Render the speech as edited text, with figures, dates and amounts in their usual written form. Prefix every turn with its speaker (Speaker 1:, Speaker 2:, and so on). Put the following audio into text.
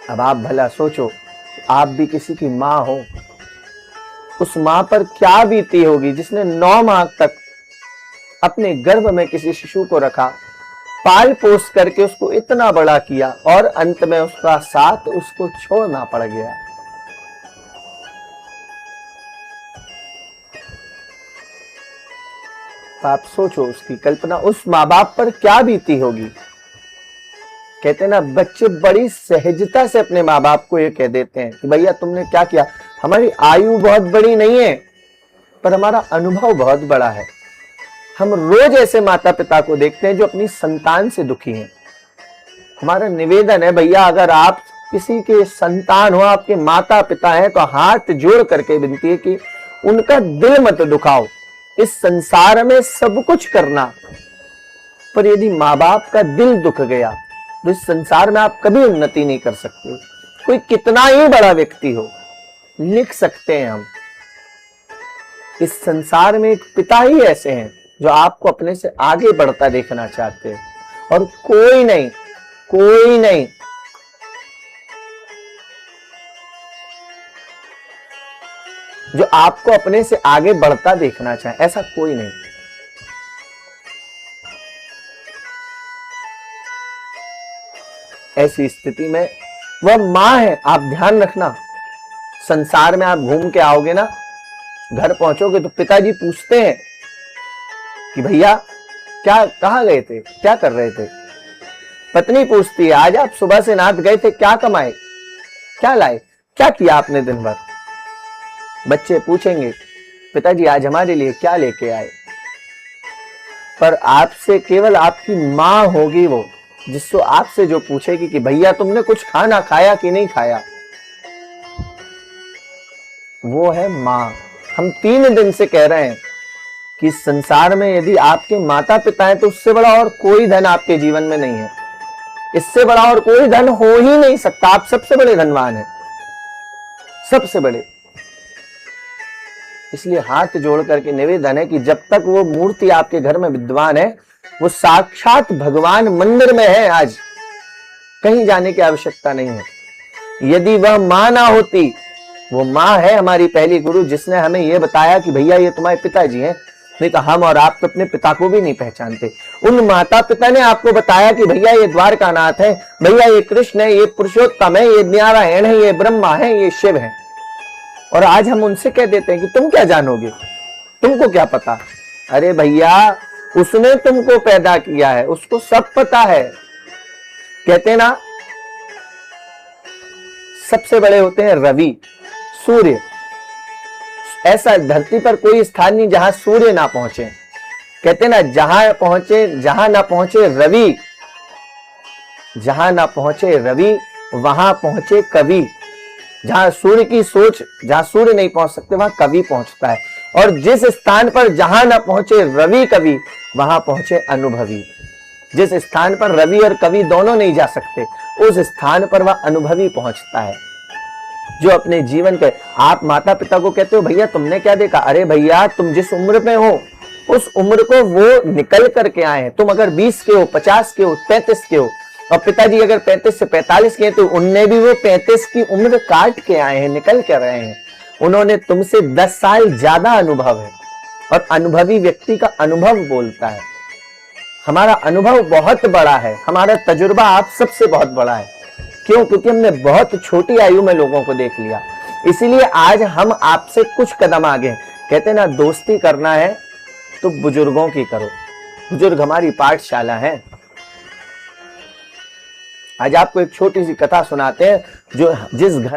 Speaker 1: अब आप भला सोचो, आप भी किसी की माँ हो, उस माँ पर क्या बीती होगी जिसने 9 माह तक अपने गर्भ में किसी शिशु को रखा, पाल पोस करके उसको इतना बड़ा किया और अंत में उसका साथ उसको छोड़ना पड़ गया। तो आप सोचो, उसकी कल्पना उस माँ बाप पर क्या बीती होगी। कहते हैं ना, बच्चे बड़ी सहजता से अपने माँ बाप को ये कह देते हैं कि भैया तुमने क्या किया। हमारी आयु बहुत बड़ी नहीं है, पर हमारा अनुभव बहुत बड़ा है। हम रोज ऐसे माता पिता को देखते हैं जो अपनी संतान से दुखी हैं। हमारा निवेदन है भैया, अगर आप किसी के संतान हो, आपके माता पिता हैं, तो हाथ जोड़ करके विनती है कि उनका दिल मत दुखाओ। इस संसार में सब कुछ करना, पर यदि माँ बाप का दिल दुख गया तो इस संसार में आप कभी उन्नति नहीं कर सकते। कोई कितना ही बड़ा व्यक्ति हो, लिख सकते हैं हम, इस संसार में एक पिता ही ऐसे हैं जो आपको अपने से आगे बढ़ता देखना चाहते हैं, और कोई नहीं, कोई नहीं। जो आपको अपने से आगे बढ़ता देखना चाहे, ऐसा कोई नहीं। ऐसी स्थिति में वह मां है। आप ध्यान रखना, संसार में आप घूम के आओगे ना, घर पहुंचोगे तो पिताजी पूछते हैं कि भैया क्या, कहां गए थे, क्या कर रहे थे। पत्नी पूछती है, आज आप सुबह से नाथ गए थे, क्या कमाए, क्या लाए, क्या किया आपने दिन भर। बच्चे पूछेंगे, पिताजी आज हमारे लिए क्या लेके आए। पर आपसे केवल आपकी मां होगी वो, जिसको आपसे जो पूछेगी कि भैया तुमने कुछ खाना खाया कि नहीं खाया, वो है मां। हम 3 दिन से कह रहे हैं कि संसार में यदि आपके माता पिता हैं तो उससे बड़ा और कोई धन आपके जीवन में नहीं है। इससे बड़ा और कोई धन हो ही नहीं सकता। आप सबसे बड़े धनवान हैं, सबसे बड़े। इसलिए हाथ जोड़ करके निवेदन है कि जब तक वो मूर्ति आपके घर में विद्वान है, वो साक्षात भगवान मंदिर में है। आज कहीं जाने की आवश्यकता नहीं है। यदि वह मां ना होती, वो मां है हमारी पहली गुरु, जिसने हमें यह बताया कि भैया ये तुम्हारे पिताजी हैं। नहीं तो हम और आप तो अपने पिता को भी नहीं पहचानते। उन माता पिता ने आपको बताया कि भैया ये द्वारकानाथ है, भैया ये कृष्ण है, ये पुरुषोत्तम है, ये नारायण है, ये ब्रह्मा है, ये शिव है। और आज हम उनसे कह देते हैं कि तुम क्या जानोगे, तुमको क्या पता। अरे भैया, उसने तुमको पैदा किया है, उसको सब पता है। कहते ना, सबसे बड़े होते हैं रवि, सूर्य। ऐसा धरती पर कोई स्थान नहीं जहां सूर्य ना पहुंचे। कहते ना, जहां पहुंचे, जहां ना पहुंचे रवि, जहां ना पहुंचे रवि वहां पहुंचे कवि। जहां सूर्य की सोच, जहां सूर्य नहीं पहुंच सकते वहां कवि पहुंचता है। और जिस स्थान पर जहां ना पहुंचे रवि कवि, वहां पहुंचे अनुभवी। जिस स्थान पर रवि और कवि दोनों नहीं जा सकते, उस स्थान पर वह अनुभवी पहुंचता है, जो अपने जीवन के। आप माता पिता को कहते हो भैया तुमने क्या देखा। अरे भैया, तुम जिस उम्र में हो उस उम्र को वो निकल करके आए हैं। तुम अगर 20 के हो, 50 के हो, 35 के हो, और पिताजी अगर 35 से 45 के हैं, तो उनने भी वो 35 की उम्र काट के आए हैं, निकल के रहे हैं। उन्होंने तुमसे 10 साल ज्यादा अनुभव है, और अनुभवी व्यक्ति का अनुभव बोलता है। हमारा अनुभव बहुत बड़ा है, हमारा तजुर्बा आप सबसे बहुत बड़ा है। क्यों? क्योंकि हमने बहुत छोटी आयु में लोगों को देख लिया। इसीलिए आज हम आपसे कुछ कदम आगे। कहते ना, दोस्ती करना है तो बुजुर्गों की करो। बुजुर्ग हमारी पाठशाला है। आज आपको एक छोटी सी कथा सुनाते हैं, जो जिस घर